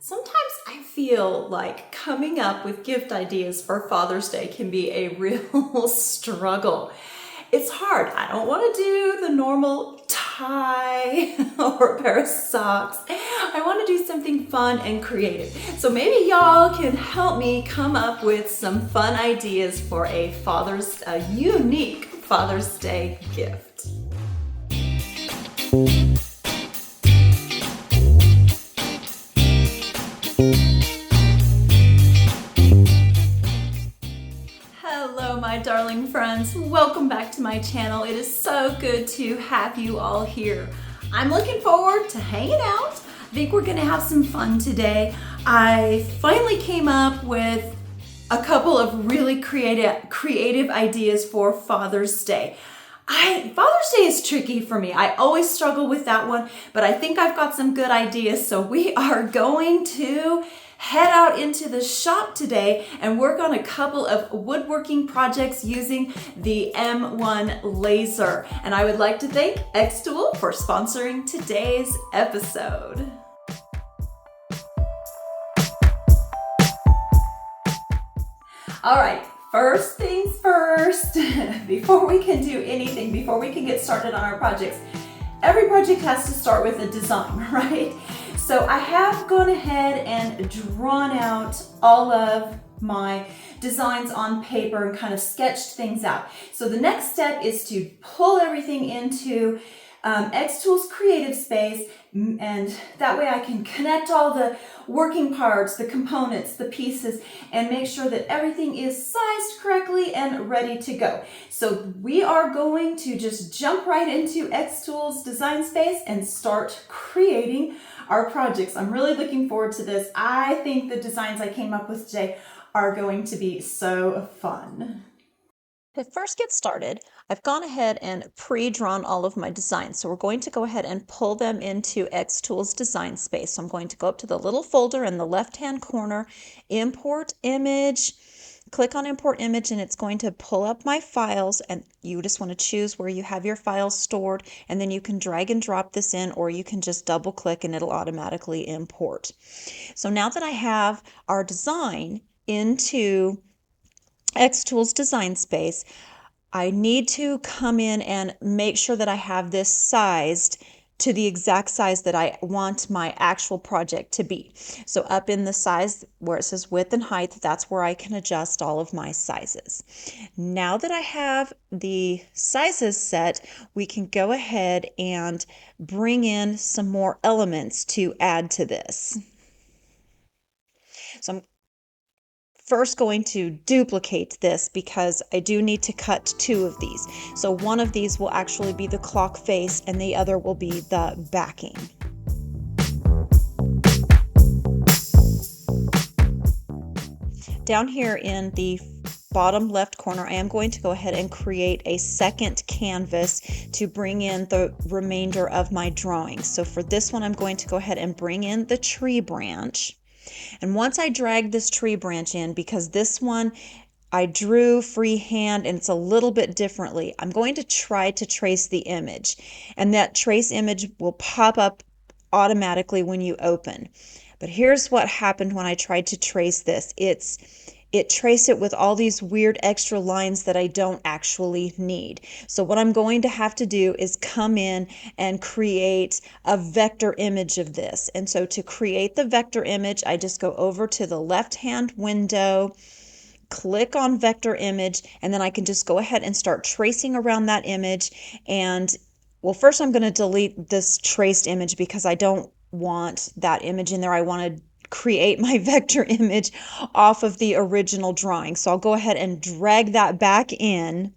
Sometimes I feel like coming up with gift ideas for Father's Day can be a real struggle. It's hard. I don't want to do the normal tie or a pair of socks. I want to do something fun and creative. So maybe y'all can help me come up with some fun ideas for a unique Father's Day gift. Hello, my darling friends. Welcome back to my channel. It is so good to have you all here. I'm looking forward to hanging out. I think we're gonna have some fun today. I finally came up with a couple of really creative ideas for Father's Day. Father's Day is tricky for me. I always struggle with that one, but I think I've got some good ideas. So we are going to head out into the shop today and work on a couple of woodworking projects using the M1 laser. And I would like to thank XTool for sponsoring today's episode. All right, first things first, before we can do anything, before we can get started on our projects, every project has to start with a design, right? So I have gone ahead and drawn out all of my designs on paper and kind of sketched things out. So the next step is to pull everything into XTool's creative space, and that way I can connect all the working parts, the components, the pieces, and make sure that everything is sized correctly and ready to go. So we are going to just jump right into XTool's design space and start creating our projects. I'm really looking forward to this. I think the designs I came up with today are going to be so fun. To first get started, I've gone ahead and pre-drawn all of my designs. So we're going to go ahead and pull them into XTool's design space. So I'm going to go up to the little folder in the left-hand corner, import image, click on import image, and it's going to pull up my files, and you just want to choose where you have your files stored, and then you can drag and drop this in, or you can just double click and it'll automatically import. So now that I have our design into XTool's design space, I need to come in and make sure that I have this sized to the exact size that I want my actual project to be. So up in the size where it says width and height, that's where I can adjust all of my sizes. Now that I have the sizes set, we can go ahead and bring in some more elements to add to this. So I'm first going to duplicate this because I do need to cut two of these. So one of these will actually be the clock face and the other will be the backing. Down here in the bottom left corner, I am going to go ahead and create a second canvas to bring in the remainder of my drawings. So for this one, I'm going to go ahead and bring in the tree branch. And once I drag this tree branch in, because this one I drew freehand and it's a little bit differently, I'm going to try to trace the image. And that trace image will pop up automatically when you open. But here's what happened when I tried to trace this. It traced it with all these weird extra lines that I don't actually need. So what I'm going to have to do is come in and create a vector image of this. And so to create the vector image, I just go over to the left-hand window, click on vector image, and then I can just go ahead and start tracing around that image. And well, first I'm going to delete this traced image because I don't want that image in there. I want to create my vector image off of the original drawing. So I'll go ahead and drag that back in.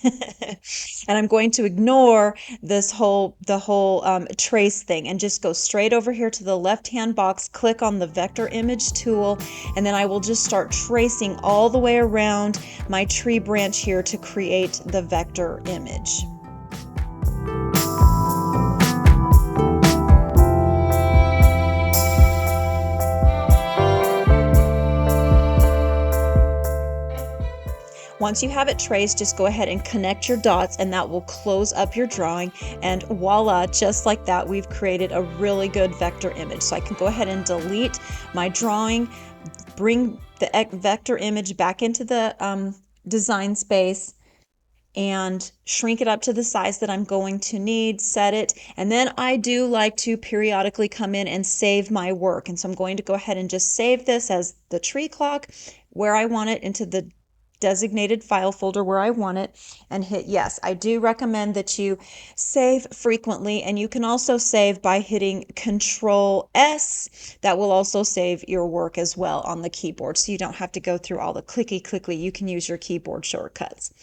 And I'm going to ignore the whole trace thing and just go straight over here to the left-hand box, click on the vector image tool, and then I will just start tracing all the way around my tree branch here to create the vector image. Once you have it traced, just go ahead and connect your dots, and that will close up your drawing. And voila, just like that, we've created a really good vector image. So I can go ahead and delete my drawing, bring the vector image back into the design space, and shrink it up to the size that I'm going to need, set it, and then I do like to periodically come in and save my work. And so I'm going to go ahead and just save this as the tree clock where I want it, into the designated file folder where I want it, and hit yes. I do recommend that you save frequently, and you can also save by hitting Control S. That will also save your work as well on the keyboard, so you don't have to go through all the clicky. You can use your keyboard shortcuts.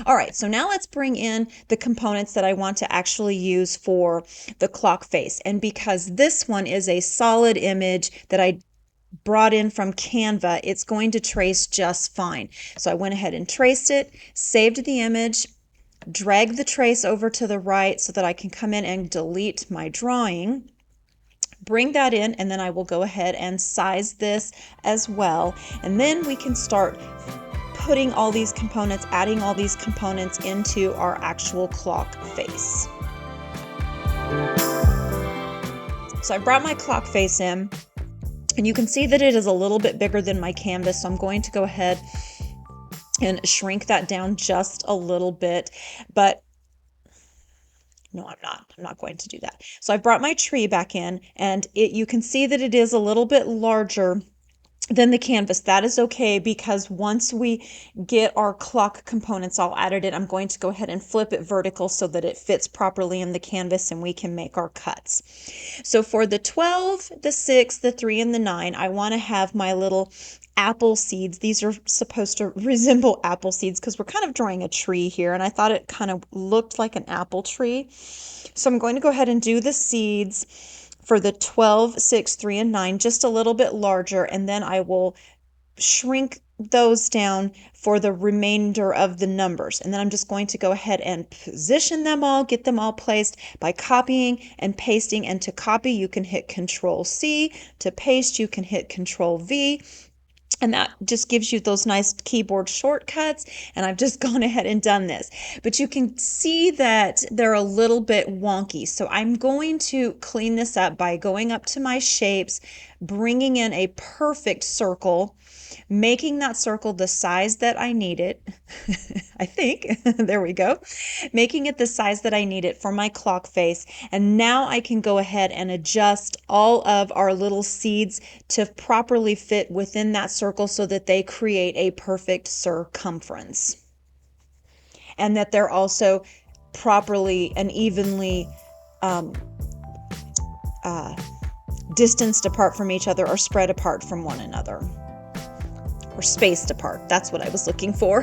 All right, so now let's bring in the components that I want to actually use for the clock face. And because this one is a solid image that I brought in from Canva, it's going to trace just fine. So I went ahead and traced it, saved the image, dragged the trace over to the right so that I can come in and delete my drawing, bring that in, and then I will go ahead and size this as well. And then we can start putting all these components, adding all these components into our actual clock face. So I brought my clock face in, and you can see that it is a little bit bigger than my canvas, so I'm going to go ahead and shrink that down just a little bit, but no, I'm not going to do that. So I brought my tree back in, and you can see that it is a little bit larger than the canvas. That is okay, because once we get our clock components all added in, I'm going to go ahead and flip it vertical so that it fits properly in the canvas and we can make our cuts. So for the 12, the 6, the 3, and the 9, I want to have my little apple seeds. These are supposed to resemble apple seeds because we're kind of drawing a tree here, and I thought it kind of looked like an apple tree. So I'm going to go ahead and do the seeds for the 12, 6, 3, and 9, just a little bit larger, and then I will shrink those down for the remainder of the numbers. And then I'm just going to go ahead and position them all, get them all placed by copying and pasting. And to copy, you can hit Control C. To paste, you can hit Control V. And that just gives you those nice keyboard shortcuts. And I've just gone ahead and done this. But you can see that they're a little bit wonky. So I'm going to clean this up by going up to my shapes, bringing in a perfect circle, making that circle the size that I need it. I think, there we go. Making it the size that I need it for my clock face. And now I can go ahead and adjust all of our little seeds to properly fit within that circle so that they create a perfect circumference. And that they're also properly and evenly distanced apart from each other, or spread apart from one another. Or spaced apart. That's what I was looking for.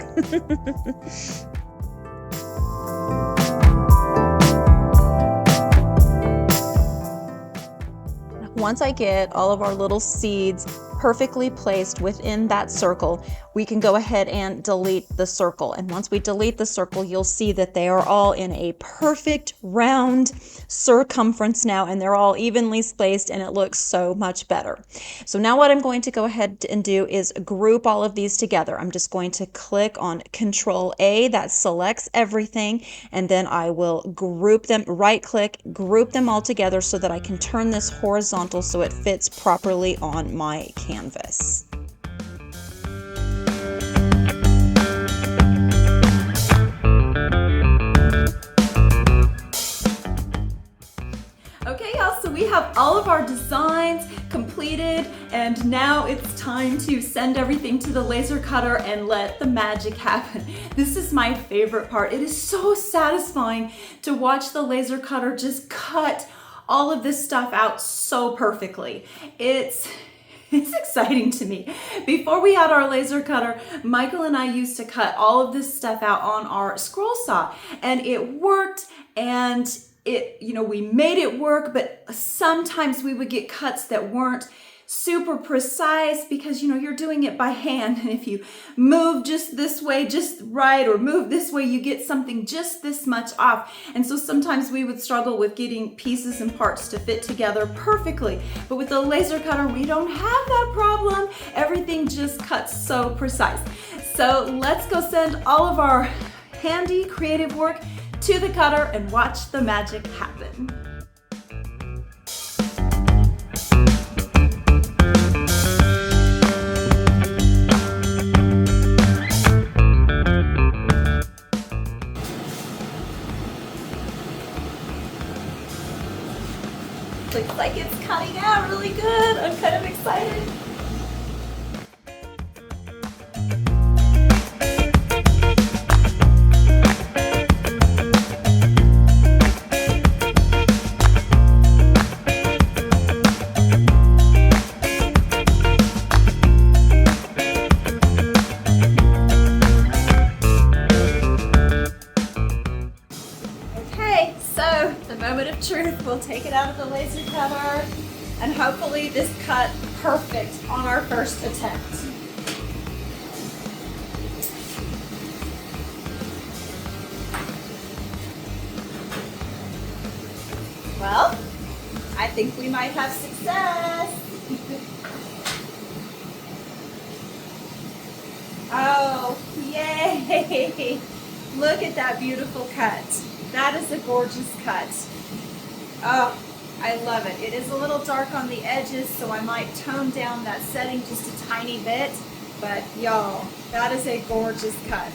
Once I get all of our little seeds perfectly placed within that circle, we can go ahead and delete the circle. And once we delete the circle, you'll see that they are all in a perfect round circumference now, and they're all evenly spaced, and it looks so much better. So now what I'm going to go ahead and do is group all of these together. I'm just going to click on Control A, that selects everything, and then I will group them, right click, group them all together so that I can turn this horizontal so it fits properly on my canvas. Okay, y'all, so we have all of our designs completed, and now it's time to send everything to the laser cutter and let the magic happen. This is my favorite part. It is so satisfying to watch the laser cutter just cut all of this stuff out so perfectly. It's exciting to me. Before we had our laser cutter, Michael and I used to cut all of this stuff out on our scroll saw, and it worked, and we made it work, but sometimes we would get cuts that weren't super precise because, you're doing it by hand. And if you move just this way, just right, or move this way, you get something just this much off. And so sometimes we would struggle with getting pieces and parts to fit together perfectly. But with the laser cutter, we don't have that problem. Everything just cuts so precise. So let's go send all of our handy creative work to the cutter and watch the magic happen. Looks like it's cutting out really good. I'm kind of excited. Okay, so the moment of truth, we'll take it out of the laser cutter and hopefully this cut perfect on our first attempt. Well, I think we might have success. Oh, yay! Look at that beautiful cut. That is a gorgeous cut. Oh, I love it. It is a little dark on the edges, so I might tone down that setting just a tiny bit. But y'all, that is a gorgeous cut.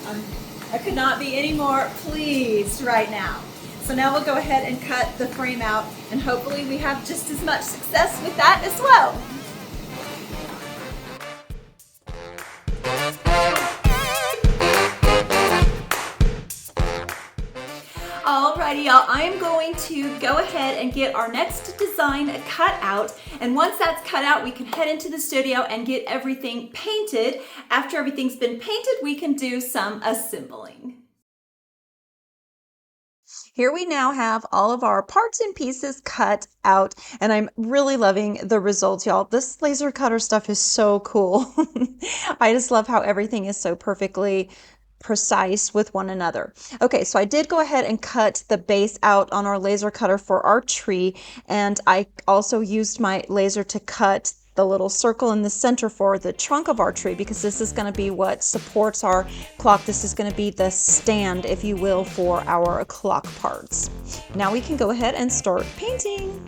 I could not be any more pleased right now. So now we'll go ahead and cut the frame out, and hopefully we have just as much success with that as well. Alrighty y'all, I'm going to go ahead and get our next design cut out, and once that's cut out we can head into the studio and get everything painted. After everything's been painted, we can do some assembling. Here we now have all of our parts and pieces cut out, and I'm really loving the results, y'all. This laser cutter stuff is so cool. I just love how everything is so perfectly precise with one another. Okay, so I did go ahead and cut the base out on our laser cutter for our tree, and I also used my laser to cut the little circle in the center for the trunk of our tree, because this is going to be what supports our clock. This is going to be the stand, if you will, for our clock parts. Now we can go ahead and start painting.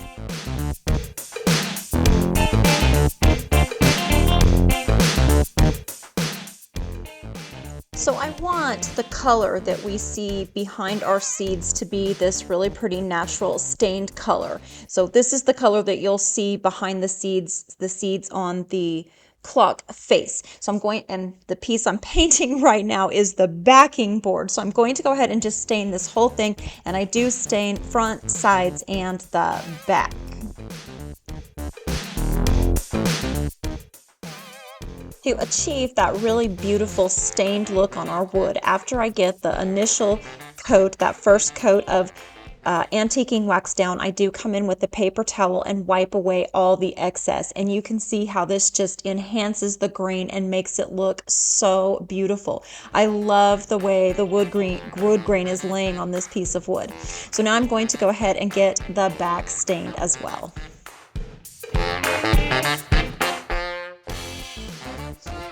So I want the color that we see behind our seeds to be this really pretty natural stained color. So this is the color that you'll see behind the seeds on the clock face. So I'm going, and the piece I'm painting right now is the backing board. So I'm going to go ahead and just stain this whole thing, and I do stain front, sides, and the back. To achieve that really beautiful stained look on our wood, after I get the initial coat, that first coat of antiquing wax down, I do come in with a paper towel and wipe away all the excess, and you can see how this just enhances the grain and makes it look so beautiful. I love the way the wood grain is laying on this piece of wood. So now I'm going to go ahead and get the back stained as well.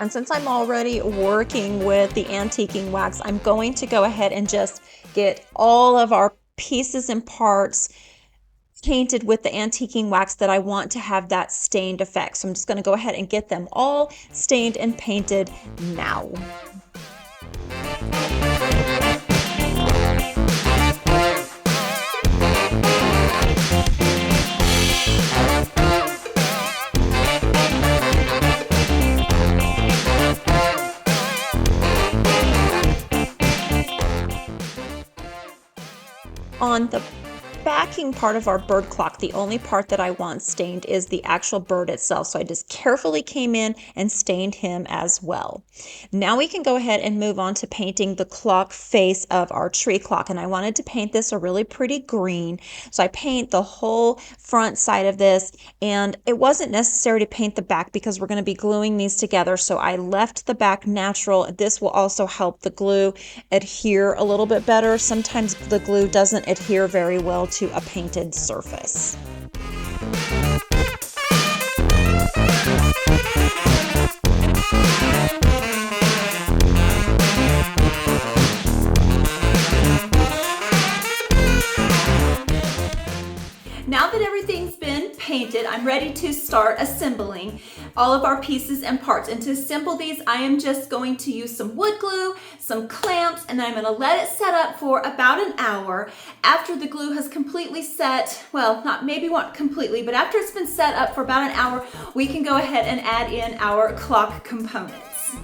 And since I'm already working with the antiquing wax, I'm going to go ahead and just get all of our pieces and parts painted with the antiquing wax that I want to have that stained effect. So I'm just going to go ahead and get them all stained and painted now. On the backing part of our bird clock, the only part that I want stained is the actual bird itself. So I just carefully came in and stained him as well. Now we can go ahead and move on to painting the clock face of our tree clock. And I wanted to paint this a really pretty green. So I paint the whole front side of this, and it wasn't necessary to paint the back because we're going to be gluing these together. So I left the back natural. This will also help the glue adhere a little bit better. Sometimes the glue doesn't adhere very well to a painted surface. ready to start assembling all of our pieces and parts. And to assemble these, I am just going to use some wood glue, some clamps, and then I'm gonna let it set up for about an hour. After the glue has completely set, well, not completely, but after it's been set up for about an hour, we can go ahead and add in our clock components.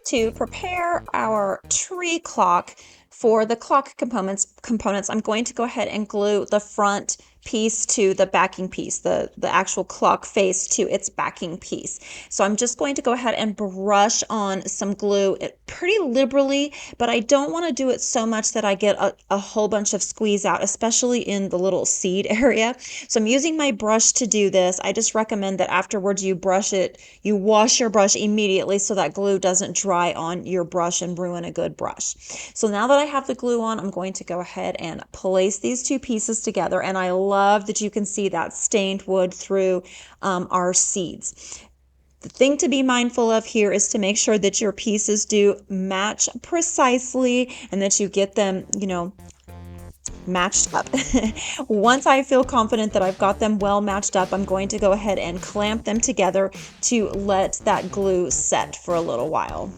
To prepare our tree clock, for the clock components, I'm going to go ahead and glue the front piece to the backing piece, the actual clock face to its backing piece. So I'm just going to go ahead and brush on some glue pretty liberally, but I don't want to do it so much that I get a whole bunch of squeeze out, especially in the little seed area. So I'm using my brush to do this. I just recommend that afterwards you wash your brush immediately so that glue doesn't dry on your brush and ruin a good brush. So now that I have the glue on, I'm going to go ahead and place these two pieces together, and I love that you can see that stained wood through our seeds. The thing to be mindful of here is to make sure that your pieces do match precisely and that you get them, matched up. Once I feel confident that I've got them well matched up, I'm going to go ahead and clamp them together to let that glue set for a little while.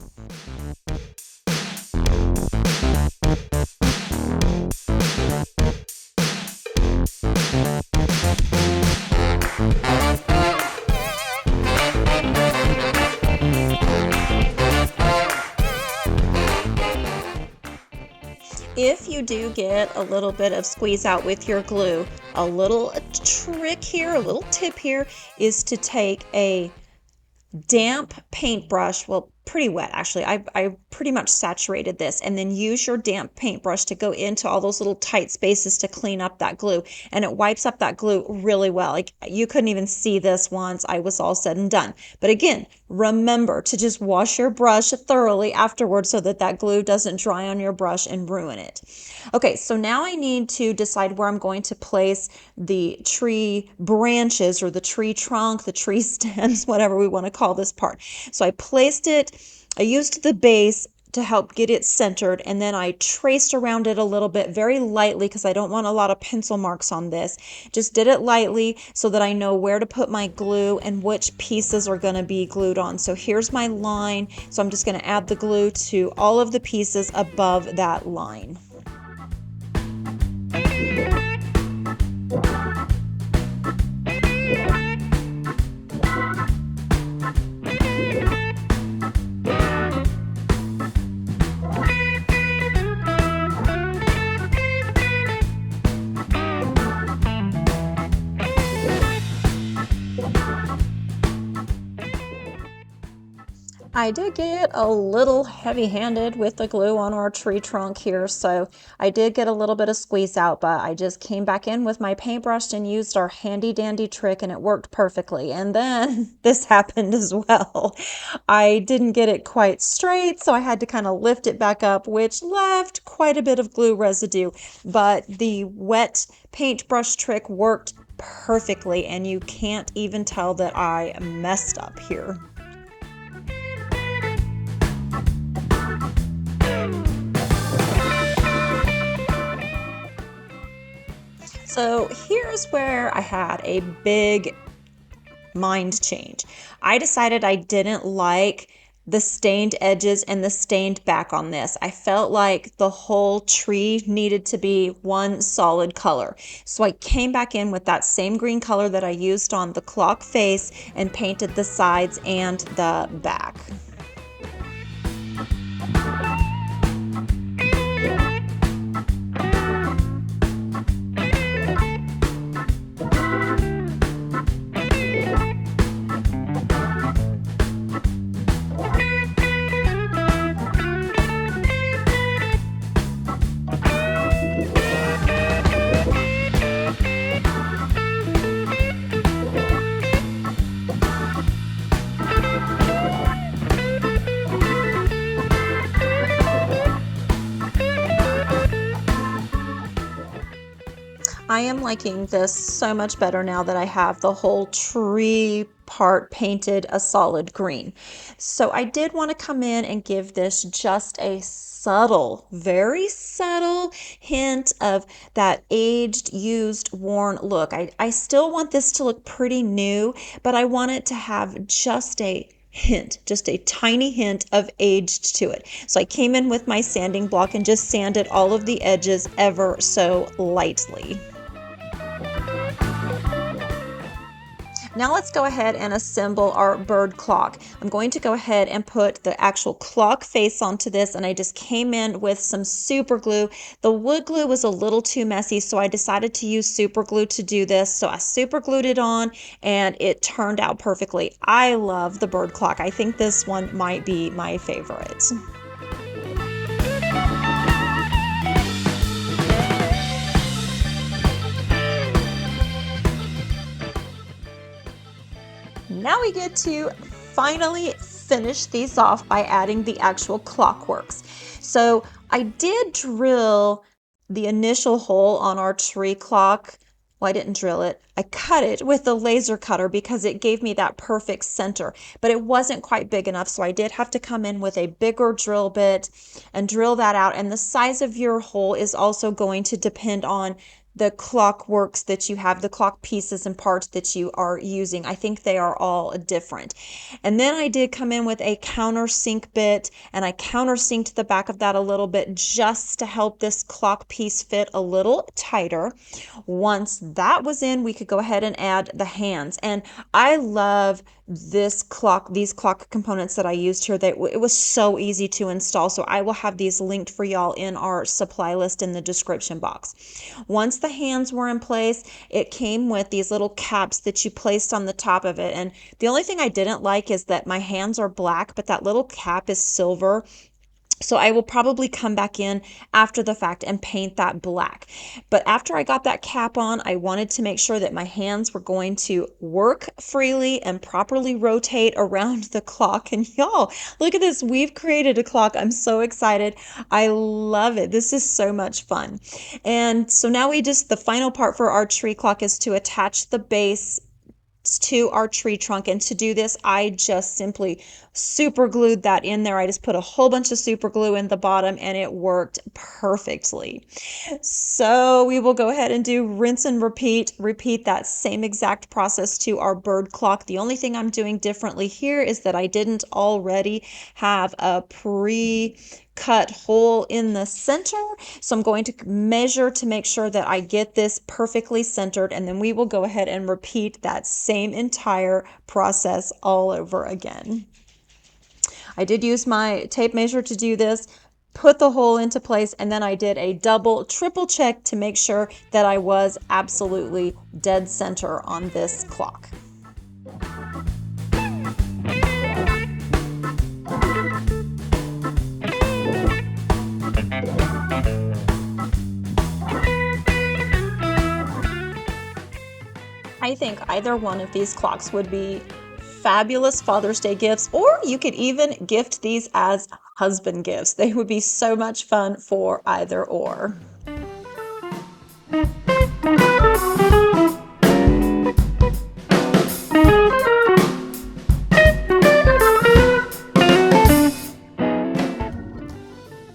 If you do get a little bit of squeeze out with your glue, a little trick here, a little tip here is to take a damp paintbrush, well, pretty wet actually. I pretty much saturated this, and then use your damp paintbrush to go into all those little tight spaces to clean up that glue, and it wipes up that glue really well. Like, you couldn't even see this once I was all said and done. But again, remember to just wash your brush thoroughly afterwards so that that glue doesn't dry on your brush and ruin it. Okay, so now I need to decide where I'm going to place the tree branches or the tree trunk, the tree stems, whatever we want to call this part. So I used the base to help get it centered, and then I traced around it a little bit very lightly because I don't want a lot of pencil marks on this. Just did it lightly so that I know where to put my glue and which pieces are going to be glued on. So here's my line. So I'm just going to add the glue to all of the pieces above that line. I did get a little heavy-handed with the glue on our tree trunk here, so I did get a little bit of squeeze out, but I just came back in with my paintbrush and used our handy-dandy trick, and it worked perfectly. And then this happened as well. I didn't get it quite straight, so I had to kind of lift it back up, which left quite a bit of glue residue, but the wet paintbrush trick worked perfectly, and you can't even tell that I messed up here. So here's where I had a big mind change. I decided I didn't like the stained edges and the stained back on this. I felt like the whole tree needed to be one solid color. So I came back in with that same green color that I used on the clock face and painted the sides and the back. I am liking this so much better now that I have the whole tree part painted a solid green. So I did want to come in and give this just a subtle, very subtle hint of that aged, used, worn look. I still want this to look pretty new, but I want it to have just a hint, just a tiny hint of aged to it. So I came in with my sanding block and just sanded all of the edges ever so lightly. Now let's go ahead and assemble our bird clock. I'm going to go ahead and put the actual clock face onto this, and I just came in with some super glue. The wood glue was a little too messy, so I decided to use super glue to do this. So I super glued it on and it turned out perfectly. I love the bird clock. I think this one might be my favorite. Now we get to finally finish these off by adding the actual clockworks. So I did drill the initial hole on our tree clock. Well, I didn't drill it. I cut it with the laser cutter because it gave me that perfect center, but it wasn't quite big enough. So I did have to come in with a bigger drill bit and drill that out. And the size of your hole is also going to depend on the clockworks that you have, the clock pieces and parts that you are using. I think they are all different. And then I did come in with a countersink bit, and I countersinked the back of that a little bit just to help this clock piece fit a little tighter. Once that was in, we could go ahead and add the hands. And I love these clock components that I used here. It was so easy to install. So I will have these linked for y'all in our supply list in the description box. Once the hands were in place, it came with these little caps that you placed on the top of it. And the only thing I didn't like is that my hands are black, but that little cap is silver. So I will probably come back in after the fact and paint that black. But after I got that cap on, I wanted to make sure that my hands were going to work freely and properly rotate around the clock. And y'all, look at this. We've created a clock. I'm so excited. I love it. This is so much fun. And so now the final part for our tree clock is to attach the base to our tree trunk. And to do this, I just simply super glued that in there. I just put a whole bunch of super glue in the bottom and it worked perfectly. So we will go ahead and do rinse and repeat that same exact process to our bird clock. The only thing I'm doing differently here is that I didn't already have a pre-cut hole in the center. So I'm going to measure to make sure that I get this perfectly centered, and then we will go ahead and repeat that same entire process all over again. I did use my tape measure to do this, put the hole into place, and then I did a triple check to make sure that I was absolutely dead center on this clock. I think either one of these clocks would be fabulous Father's Day gifts, or you could even gift these as husband gifts. They would be so much fun for either or.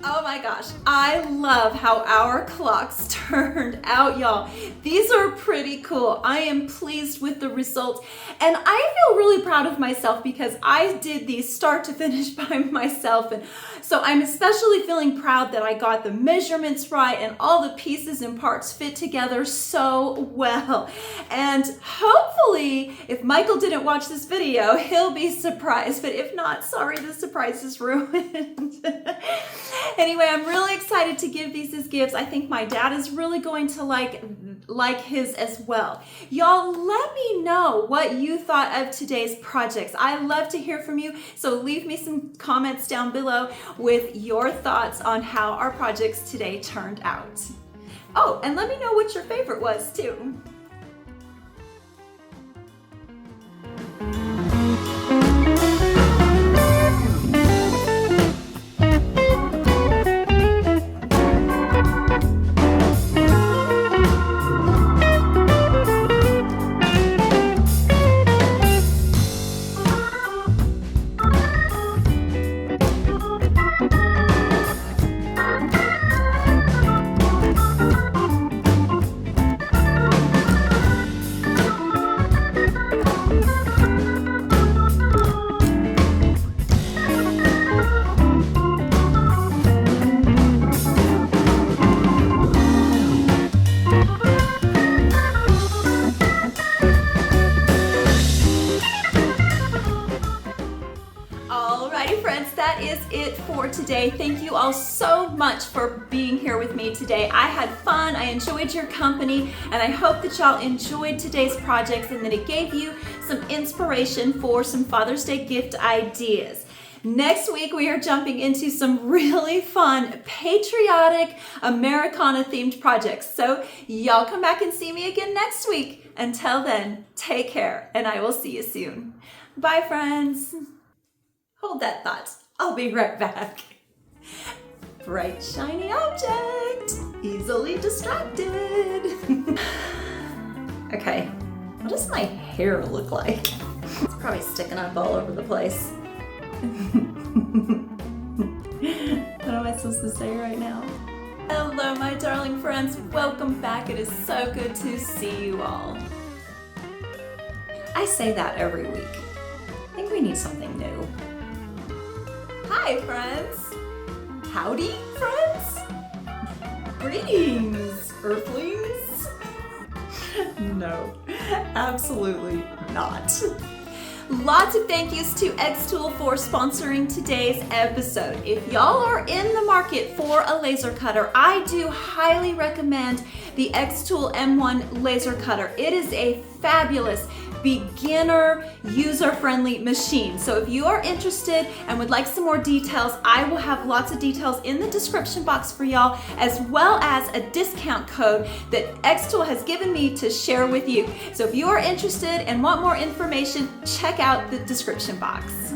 Oh my gosh, I love how our clocks turned out, y'all. These are pretty cool. I am pleased with the results, and I feel really proud of myself because I did these start to finish by myself, and so I'm especially feeling proud that I got the measurements right and all the pieces and parts fit together so well. And hopefully, if Michael didn't watch this video, he'll be surprised, but if not, sorry, the surprise is ruined. Anyway, I'm really excited to give these as gifts. I think my dad is really going to like his as well. Y'all, let me know what you thought of today's projects. I love to hear from you, so leave me some comments down below with your thoughts on how our projects today turned out. Oh, and let me know what your favorite was too. is it for today. Thank you all so much for being here with me today. I had fun, I enjoyed your company, and I hope that y'all enjoyed today's projects and that it gave you some inspiration for some Father's Day gift ideas. Next week, we are jumping into some really fun, patriotic, Americana-themed projects. So y'all come back and see me again next week. Until then, take care, and I will see you soon. Bye, friends. Hold that thought. I'll be right back. Bright, shiny object. Easily distracted. Okay, what does my hair look like? It's probably sticking up all over the place. What am I supposed to say right now? Hello, my darling friends. Welcome back. It is so good to see you all. I say that every week. I think we need something new. Hi, friends. Howdy, friends. Greetings, Earthlings. No, absolutely not. Lots of thank yous to Xtool for sponsoring today's episode. If y'all are in the market for a laser cutter, I do highly recommend the Xtool M1 laser cutter. It is a fabulous beginner user-friendly machine. So if you are interested and would like some more details, I will have lots of details in the description box for y'all, as well as a discount code that Xtool has given me to share with you. So if you are interested and want more information, check out the description box.